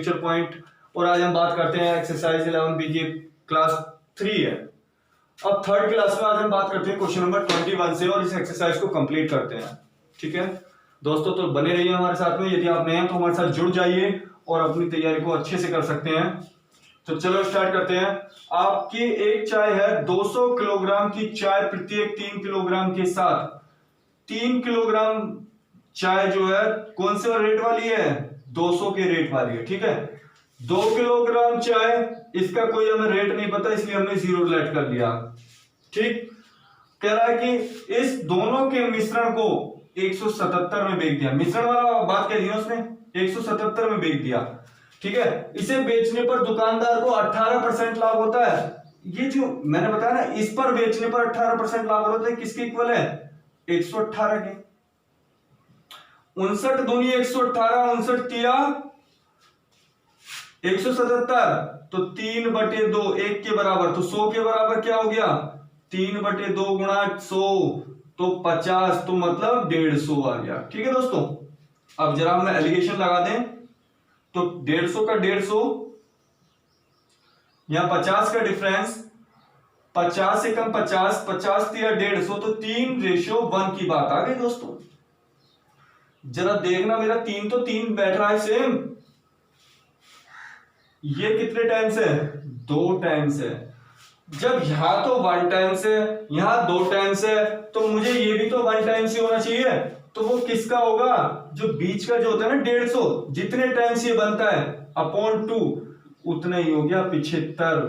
Future point. और आज हम बात करते हैं एक्सरसाइज 11 की क्लास 3 है। अब थर्ड क्लास में आज हम बात करते हैं क्वेश्चन नंबर 21 से और इस एक्सरसाइज को कंप्लीट करते हैं। ठीक है दोस्तों, तो बने रहिए हमारे साथ में। यदि आप नए हैं तो हमारे साथ जुड़ जाइए और अपनी तैयारी को अच्छे से कर सकते हैं। तो चलो स्टार्ट करते हैं। आपकी एक चाय है 200 किलोग्राम की चाय प्रत्येक 3 किलोग्राम के साथ 3 किलोग्राम चाय जो है कौन से रेट वाली है, 200 के रेट वाली है। ठीक है, 2 किलोग्राम चाय, इसका कोई हमें रेट नहीं पता इसलिए हमने जीरो लेट कर लिया। ठीक, कह रहा है कि इस दोनों के मिश्रण को 177 में बेच दिया। मिश्रण वाला बात कह दी है उसने, 177 में बेच दिया। ठीक है, इसे बेचने पर दुकानदार को 18% लाभ होता है। ये जो मैंने बताया ना, इस पर बेचने पर 18% लाभ होता है, किसके इक्वल है, 118 के। 59 दूनी 118, 59 तिया 177, तो 3/2 1 के बराबर, तो 100 के बराबर क्या हो गया, 3/2 गुणा 100 तो 50, तो मतलब 150 आ गया। ठीक है दोस्तों, अब जरा हम एलिगेशन लगा दें तो 150 का 150, यहां 50 का डिफरेंस, 50 से कम 50, 50 तिया 150, तो 3:1 की बात आ गई दोस्तों। जरा देखना, मेरा 3 तो 3 बैठ रहा है सेम। ये कितने टाइम्स है, 2 टाइम्स है। जब यहां तो 1 टाइम्स है, यहां 2 टाइम्स है, तो मुझे ये भी तो 1 टाइम्स ही होना चाहिए। तो वो किसका होगा, जो बीच का जो होता है ना 150, जितने टाइम्स ये बनता है अपॉन 2 उतना ही हो गया 75।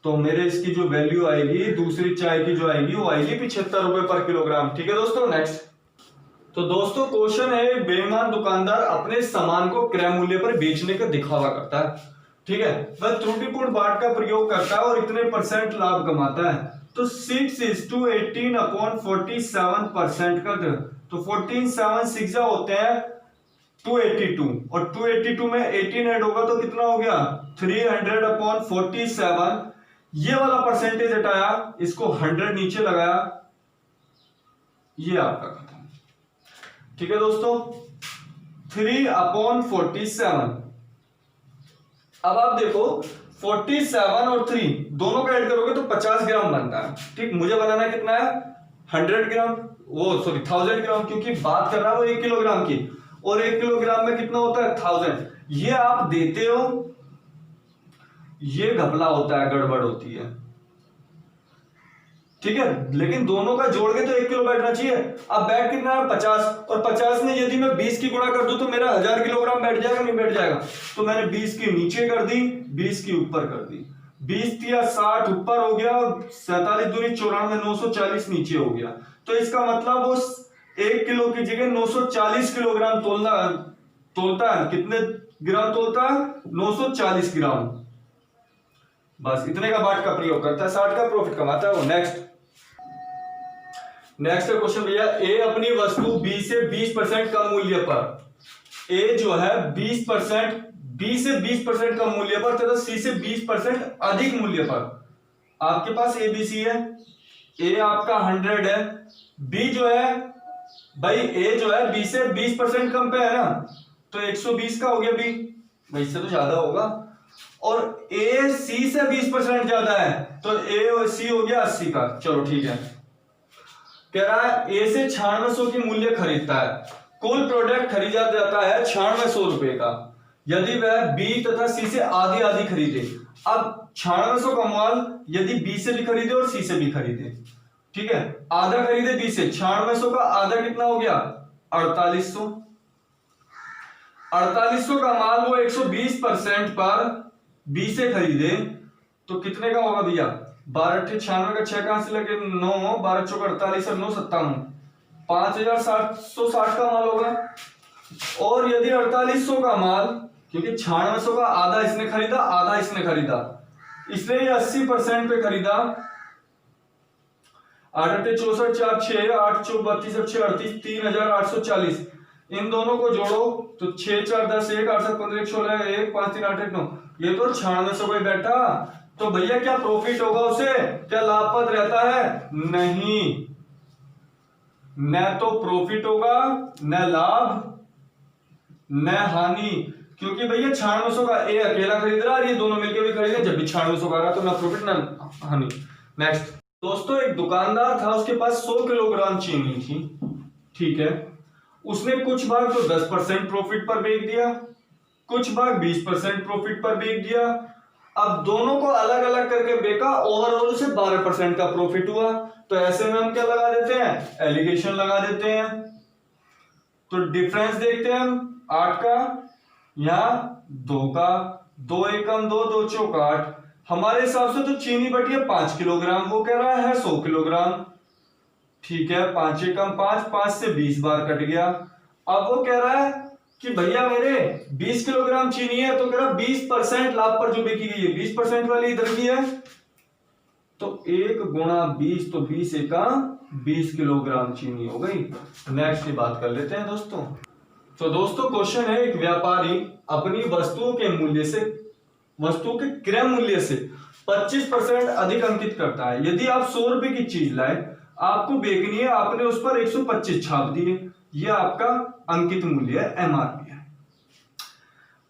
तो मेरे इसकी जो वैल्यू आएगी दूसरी चाय की जो आएगी वो आएगी 75 रुपए पर किलोग्राम। ठीक है दोस्तों, नेक्स्ट। तो दोस्तों क्वेश्चन है, एक बेईमान दुकानदार अपने सामान को क्रय मूल्य पर बेचने का दिखावा करता है। ठीक है, वह त्रुटिपूर्ण बाट का प्रयोग करता है और इतने % लाभ कमाता है। तो 6:18/47% का, तो 14 7 6 होते हैं 282, और 282 में 18 ऐड होगा तो कितना हो गया 300/47। ये वाला परसेंटेज हटाया, इसको 100 नीचे लगाया, ये आपका खत्म। ठीक है दोस्तों, 3/47। अब आप देखो 47 और 3 दोनों का ऐड करोगे तो 50 ग्राम बनता है। ठीक, मुझे बनाना कितना है 100 ग्राम, वो सॉरी 1000 ग्राम, क्योंकि बात कर रहा है वो 1 किलोग्राम की, और 1 किलोग्राम में कितना होता है 1000। ये आप देते हो, ये घपला होता है, गड़बड़ होती है। ठीक है, लेकिन दोनों का जोड़ के तो 1 किलो बैठना चाहिए। अब बैठ कितना है 50, और 50 में यदि मैं 20 की गुणा कर दूं तो मेरा 1000 किलोग्राम बैठ जाएगा, नहीं बैठ जाएगा। तो मैंने 20 की नीचे कर दी, 20 की ऊपर कर दी। 20 तिया 60 ऊपर हो गया, और 47 दूनी 94, 940 नीचे हो गया। तो इसका मतलब वो 1 किलो की जगह 940 किलोग्राम तोलता है। कितने ग्राम तोलता है, 940 ग्राम। बस इतने का बाट का प्रयोग करता है, 60 का प्रॉफिट कमाता है वो। नेक्स्ट क्वेश्चन भैया, ए अपनी वस्तु बी से 20% कम मूल्य पर, ए जो है 20%, बी से 20% कम मूल्य पर तथा सी से 20% अधिक मूल्य पर। आपके पास ए बी सी है, ए आपका 100 है, बी जो है भाई, ए जो है बी से 20% कम पे है ना, तो 120 का हो गया बी, भाई इससे तो ज्यादा होगा। और ए सी से 20% ज्यादा है, तो ए और सी हो गया 80 का। चलो ठीक है, कह रहा है ए से 9600 की मूल्य खरीदता है, कुल प्रोडक्ट खरीदा जाता है 9600 रुपए का, यदि वह बी तथा सी से आधी आधी खरीदे। अब 9600 का माल यदि बी से भी खरीदे और सी से भी खरीदे, ठीक है, आधा खरीदे बी से, 9600 का आधा कितना हो गया 4800। 4800 का माल वो 120% पर बी से खरीदे, तो कितने का होगा भैया, 12 96 का 6 कहां से लगे 9, 12 चौक 48 और 9 57, 5760 का माल होगा। और यदि 4800 का माल, क्योंकि 9600 का आधा इसने खरीदा आधा इसने खरीदा, इसलिए 80% पे खरीदा, 8 64 4 6 8 चौक 32 6 38 3840। इन दोनों को जोड़ो तो 6 4 10 1 8 7 15 16 1 5 3 8 1 9, ये तो 9600 पे बैठा। तो भैया क्या प्रॉफिट होगा उसे, क्या लाभप्रद रहता है, नहीं, न तो प्रॉफिट होगा, न लाभ, न हानि, क्योंकि भैया 9600 का ए अकेला खरीद रहा है, ये दोनों मिलकर भी खरीदे, जब भी 9600 का आ रहा तो ना प्रॉफिट ना हानि। नेक्स्ट दोस्तों, एक दुकानदार था, उसके पास 100 किलोग्राम चीनी थी, ठीक है। उसने कुछ भाग तो 10% प्रॉफिट पर बेच दिया, कुछ भाग 20% प्रॉफिट पर बेच दिया। अब दोनों को अलग अलग करके बेचा, ओवरऑल से 12% का प्रॉफिट हुआ। तो ऐसे में हम क्या लगा देते हैं, एलिगेशन लगा देते हैं। तो डिफरेंस देखते हैं हम 8 का या 2 का, 2 एकम 2, 2 चौक 8। हमारे हिसाब से तो चीनी बटी है 5 किलोग्राम, वो कह रहा है 100 किलोग्राम, ठीक है। 5 एकम 5, 5 से 20 बार कट गया। अब वो कह रहा है कि भैया मेरे 20 किलोग्राम चीनी है, तो कह रहा 20% लाभ पर जो बेची गई है, 20% वाली इधर की है, तो 1 गुणा 20, तो 20 एका 20 किलोग्राम चीनी हो गई। नेक्स्ट की बात कर लेते हैं दोस्तों। तो दोस्तों क्वेश्चन है, एक व्यापारी अपनी वस्तुओं के मूल्य से, वस्तुओं के क्रय मूल्य से 25% अधिक अंकित करता है। यदि आप 100 रुपए की चीज लाए, आपको बेचनी है, आपने उस पर 125 छाप दिए, यह आपका अंकित मूल्य है, एमआरपी है।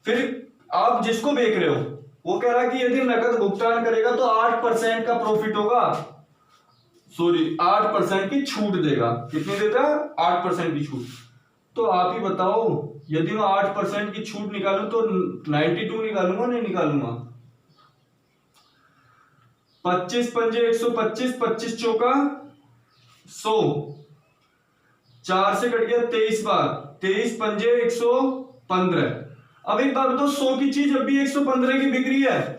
फिर आप जिसको बेच रहे हो वो कह रहा है कि यदि नकद भुगतान करेगा तो 8% का प्रॉफिट होगा, सॉरी 8% की छूट देगा। कितनी देता है, 8% की छूट। तो आप ही बताओ, यदि मैं 8% की छूट निकालूं तो 92 निकालूंगा, नहीं निकालूंगा? 25 पंजे 125, 25 चौका 100, 4 से कट गया 23 बार, 23 पंजे 115। अब एक बात बताओ, 100 की चीज अब भी 115 की बिक रही है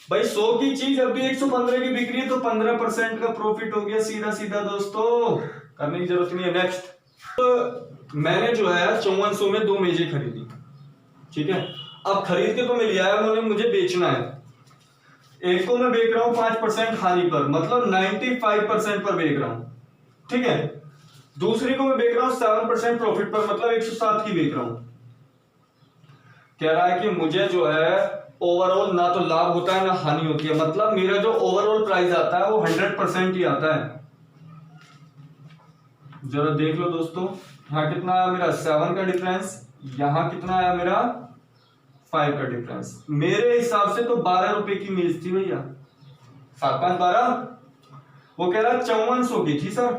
भाई, 100 की चीज अब भी 115 की बिक रही है, तो 15% का प्रॉफिट हो गया, सीधा सीधा दोस्तों, करने की जरूरत नहीं है। नेक्स्ट, तो मैंने जो है 5400 में 2 मेजें खरीदी, ठीक है। अब खरीद के तो मिल गया है, उन्होंने मुझे बेचना है। एक को मैं बेच रहा हूं 5% हानि पर, मतलब 95% पर बेच रहा हूं, ठीक है। दूसरी को मैं बेच रहा हूं 7% प्रॉफिट पर, मतलब 107 की बेच रहा हूं। कह रहा है कि मुझे जो है ओवरऑल ना तो लाभ होता है ना हानि होती है, मतलब मेरा जो ओवरऑल प्राइस आता है वो 100% ही आता है। जरा देख लो दोस्तों, यहां कितना आया मेरा 7 का डिफरेंस, यहां कितना आया मेरा 5 का डिफरेंस। मेरे हिसाब से तो 12 रुपए की मेज थी भैया, 7 5 12, वो कह रहा 5400 की थी सर।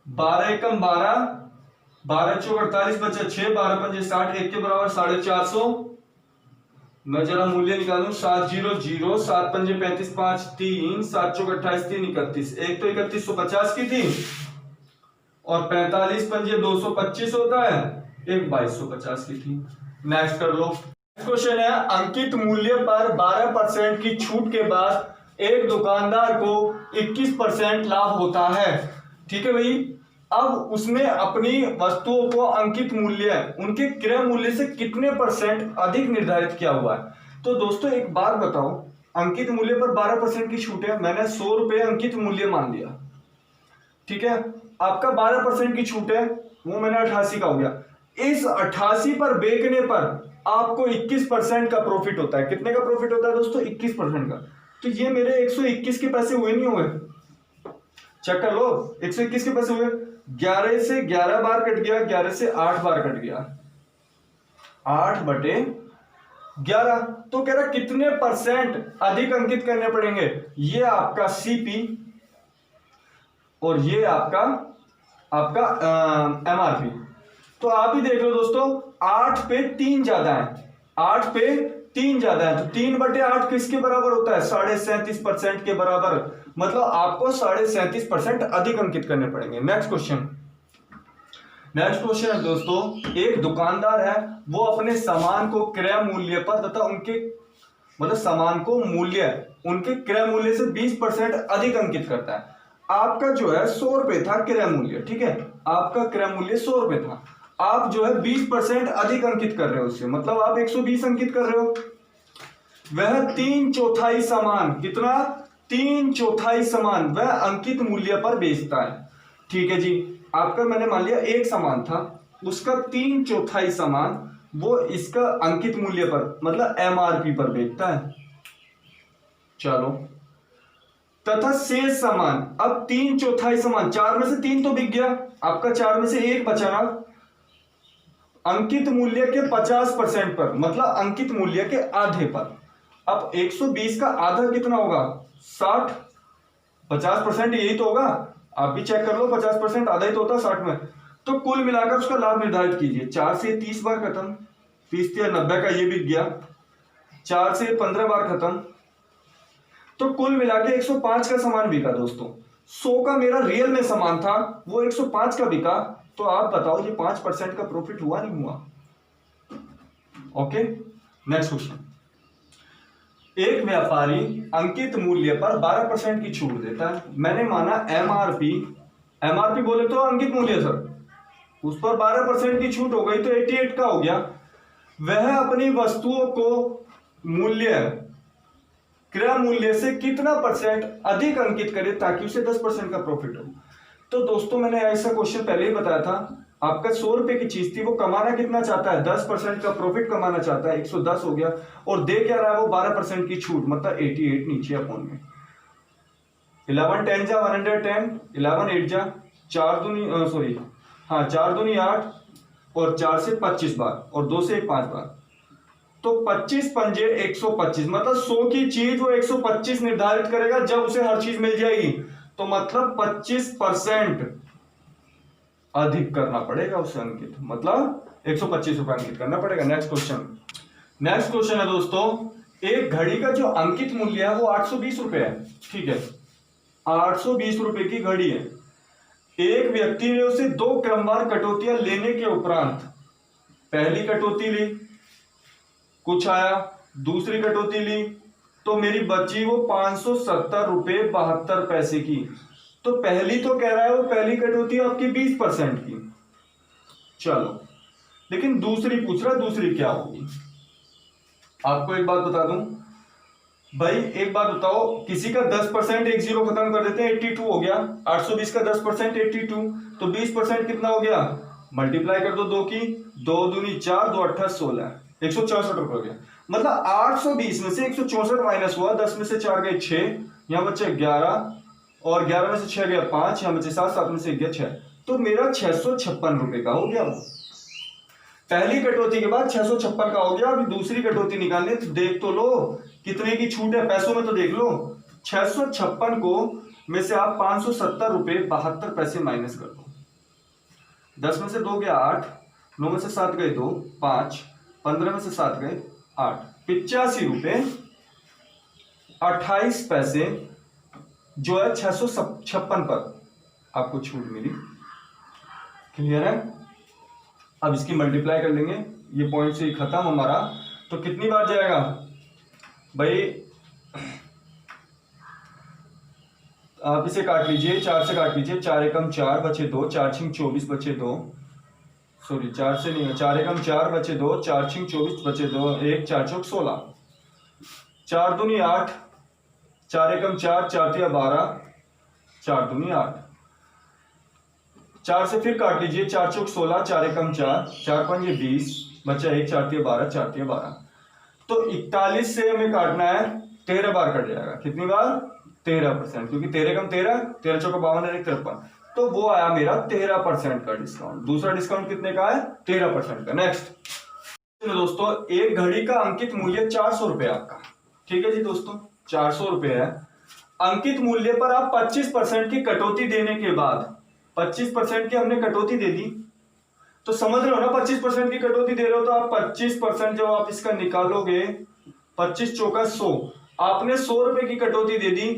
12 एकम 12, 12 चौक 48 बचा 6, 12 पंजे 60, 1 के बराबर 450। मैं जरा मूल्य निकालूं, 7 0 0, 7 पंजे 35, 5 3, 7 चौक 28, 3 31, एक तो 3150 की थी, और 45 पंजे 225 होता है, एक 2250 की थी। नेक्स्ट कर लो। क्वेश्चन है, अंकित मूल्य पर 12% की छूट के बाद एक दुकानदार को 21% लाभ होता है, ठीक है भाई। अब उसने अपनी वस्तुओं को अंकित मूल्य, उनके क्रय मूल्य से कितने % अधिक निर्धारित किया हुआ है। तो दोस्तों एक बात बताओ, अंकित मूल्य पर 12% की छूट है, मैंने 100 रुपए अंकित मूल्य मान लिया, ठीक है। आपका 12% की छूट है, वो मैंने 88 का हो गया। इस 88 पर बेचने पर आपको 21% का प्रॉफिट होता है। कितने का प्रॉफिट होता है दोस्तों, 21% का। तो ये मेरे 121 के पैसे हुए नहीं हुए, चेक कर लो, 121 के पैसे हुए। 11 से 11 बार कट गया, 11 से 8 बार कट गया, 8/11। तो कह रहा कितने % अधिक अंकित करने पड़ेंगे। ये आपका सीपी और ये आपका एमआरपी। तो आप ही देख लो दोस्तों, 8 पे 3 ज्यादा है, 8 पे 3 ज्यादा है, तो 3/8 किसके बराबर होता है, 37.5% के बराबर। मतलब आपको 37.5% अधिक अंकित करने पड़ेंगे। नेक्स्ट क्वेश्चन है दोस्तों, एक दुकानदार है, वो अपने सामान को क्रय मूल्य पर तथा उनके, मतलब सामान को मूल्य, उनके क्रय मूल्य से 20% अधिक अंकित करता है। आपका जो है 100 रुपए था क्रय मूल्य, ठीक है, आपका क्रय मूल्य 100 रुपए था, आप जो है 20% अधिक अंकित कर रहे हो उससे, मतलब आप 120 अंकित कर रहे हो। वह 3/4 सामान, कितना, 3/4 सामान वह अंकित मूल्य पर बेचता है, ठीक है जी। आपका मैंने मान लिया एक सामान था, उसका 3/4 सामान वो इसका अंकित मूल्य पर, मतलब एमआरपी पर बेचता है। चलो, तथा शेष सामान, अब 3/4 सामान, 4 में से 3 तो बिक गया, आपका 4 में से 1 बचा ना। अंकित मूल्य के 50% पर, मतलब अंकित मूल्य के आधे पर। अब 120 का आधा कितना होगा? 60। 50% यही तो होगा, आप भी चेक कर लो, 50% आधा ही तो होता है 60 में। तो कुल मिलाकर उसका लाभ निर्धारित कीजिए। 4 से 30 बार खत्म, 30 या 90 का ये बिक गया, 4 से 15 बार खत्म, तो कुल मिला के 105 का सामान बिका दोस्तों। 100 का मेरा रियल में सामान था, वो 105 का बिका। तो आप बताओ ये 5% का प्रॉफिट हुआ नहीं हुआ? Okay, next question. एक व्यापारी अंकित मूल्य पर 12% की छूट देता है। मैंने माना एमआरपी, एमआरपी बोले तो अंकित मूल्य सर, उस पर 12% की छूट हो गई तो 88 का हो गया। वह अपनी वस्तुओं को मूल्य, क्रय मूल्य से कितना परसेंट अधिक अंकित करे ताकि उसे 10% का प्रॉफिट हो। तो दोस्तों मैंने ऐसा क्वेश्चन पहले ही बताया था, आपका 100 रुपए की चीज थी, वो कमाना कितना चाहता है? 10% का प्रॉफिट कमाना चाहता है, 110 हो गया, और दे क्या रहा है वो? 12% की छूट, मतलब 88 नीचे अपोन में। 11 10 जा 110, 11 8 जा 4 दूनी 4 दूनी 8, और 4 से 25 बार, और 2 से 5 बार, तो 25 पंजे 125, मतलब 100 की चीज वो 125 निर्धारित करेगा जब उसे हर चीज मिल जाएगी। तो मतलब 25% अधिक करना पड़ेगा उसे अंकित, मतलब 125 रुपए अंकित करना पड़ेगा। नेक्स्ट क्वेश्चन है दोस्तों, एक घड़ी का जो अंकित मूल्य है वो 820 रुपए है, ठीक है, 820 रुपए की घड़ी है। एक व्यक्ति ने उसे 2 क्रमवार कटौतियां लेने के उपरांत, पहली कटौती ली, कुछ आया, दूसरी कटौती ली, तो मेरी बची वो 570 रुपए 72 पैसे की। तो पहली तो कह रहा है वो पहली कटौती आपकी 20% की, चलो, लेकिन दूसरी पूछ रहा है, दूसरी क्या होगी? आपको एक बात बता दूं भाई, एक बात बताओ, किसी का 10% एक जीरो खत्म कर देते हैं, 82 हो गया। 820 का 10% 82, तो 20% कितना हो गया? मल्टीप्लाई कर दो 2 की, 2 दूनी 4, 2 8 16, 164 रुपए हो गया। मतलब 820 में से 164 माइनस हुआ, 10 में से 4 गए 6, यहां बचे 11, और 11 में से 6 गया 5, यहां बचे 7, 7 में से 1 गया 6, तो मेरा 656 रुपए का हो गया। वो पहली कटौती के बाद 656 का हो गया। अभी दूसरी कटौती निकालने, तो देख तो लो कितने की छूट है, पैसों में तो देख लो। 656 को में से आप 570 रुपए 72 पैसे माइनस कर दो। 10 में से 2 गया 8, 9 में से 7 गए 2, 5, 15 में से 7 गए 8, 85 रुपए 28 पैसे जो है 656 पर आपको छूट मिली। क्लियर है? अब इसकी मल्टीप्लाई कर लेंगे, ये पॉइंट से खत्म हमारा, तो कितनी बार जाएगा भाई? आप इसे काट लीजिए, 4 से काट लीजिए, 4 एकम 4 बचे 2, 4 छिंग 24 बचे 2, सॉरी 4 से नहीं, 4 एकम 4 बचे 2, 4 छिंग 24 बचे 2, 1 4 चौक 16, 4 दूनी 8, 4 एकम 4, 4 तिया 12, 4 दूनी 8, 4 से फिर काट लीजिए, 4 चौक 16, 4 एकम 4, 4 पंजे 20, बचा 1, 4 तिया 12, 4 तिया 12, तो 41 से हमें काटना है, 13 बार कट जाएगा। कितनी बार? 13%, क्योंकि 13 कम 13, 13 चौका 52, 1 53, तो वो आया मेरा 13% का डिस्काउंट। दूसरा डिस्काउंट कितने का है? 13% का। नेक्स्ट दोस्तों, एक घड़ी का अंकित मूल्य 400 रुपए आपका, ठीक है जी दोस्तों, 400 रुपए है। अंकित मूल्य पर आप 25% की कटौती देने के बाद, 25% की हमने कटौती दे दी, तो समझ रहे हो ना, 25% की कटौती दे रहे हो तो आप 25% जब आप इसका निकालोगे, 25 चौका 100, आपने 100 रुपए की कटौती दे दी,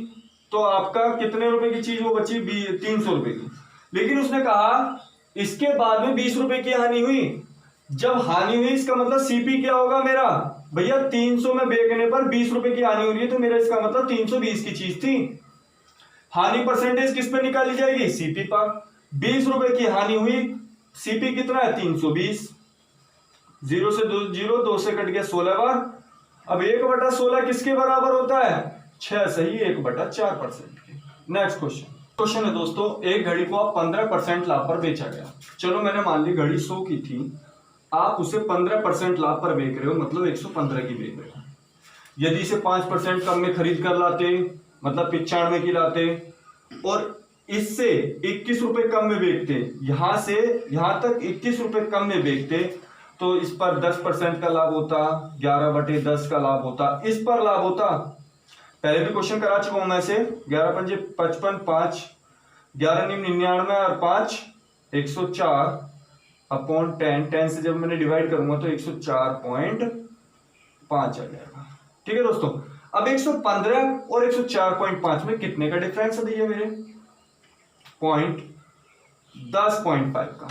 तो आपका कितने रुपए की चीज वो बची? 300 रुपए की। लेकिन उसने कहा इसके बाद में 20 रुपए की हानि हुई। जब हानि हुई इसका मतलब सीपी क्या होगा मेरा? भैया 300 में बेचने पर 20 रुपए की हानि हो रही है, तो मेरा इसका मतलब 320 की चीज थी। हानि परसेंटेज किस पे निकाली जाएगी? सीपी पर। 20 रुपए की हानि हुई, सीपी कितना है? 320। 0 से 2 0, 2 से कट गया 16 बार। अब 1/16 किसके बराबर होता है? 6 सही, 1/4%। नेक्स्ट क्वेश्चन है दोस्तों, एक घड़ी को आप 15% लाभ पर बेचा गया। चलो मैंने मान ली घड़ी 100 की थी, आप उसे 15% लाभ पर बेच रहे हो, मतलब 115 की बेच रहे हो। यदि इसे 5% कम में खरीद कर लाते, मतलब 95 की लाते, और इससे 21 रुपए कम में बेचते, यहां से यहां तक 21 रुपए कम में बेचते, तो इस पर 10% का लाभ होता, 11/10 का लाभ होता, इस पर लाभ होता। पहले भी क्वेश्चन करा चुका हूं मैं से, 11×5 = 5, 11×99 और 5 104/10, 10 से जब मैंने डिवाइड करूंगा तो 104.5 आ जाएगा। ठीक है दोस्तों, अब 115 और 104.5 में कितने का डिफरेंस है मेरे? 10.5 का।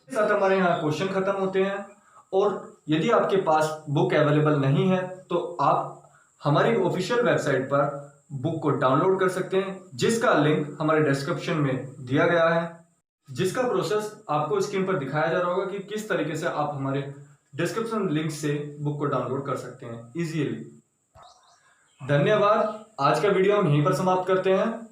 साथ हमारे यहाँ क्वेश्चन खत्म होते हैं। और यदि आपके पास बुक अवेलेबल नहीं है तो आप हमारी ऑफिशियल वेबसाइट पर बुक को डाउनलोड कर सकते हैं, जिसका लिंक हमारे डिस्क्रिप्शन में दिया गया है, जिसका प्रोसेस आपको स्क्रीन पर दिखाया जा रहा होगा कि किस तरीके से आप हमारे डिस्क्रिप्शन लिंक से बुक को डाउनलोड कर सकते हैं इजीली। धन्यवाद। आज का वीडियो हम यहीं पर समाप्त करते हैं।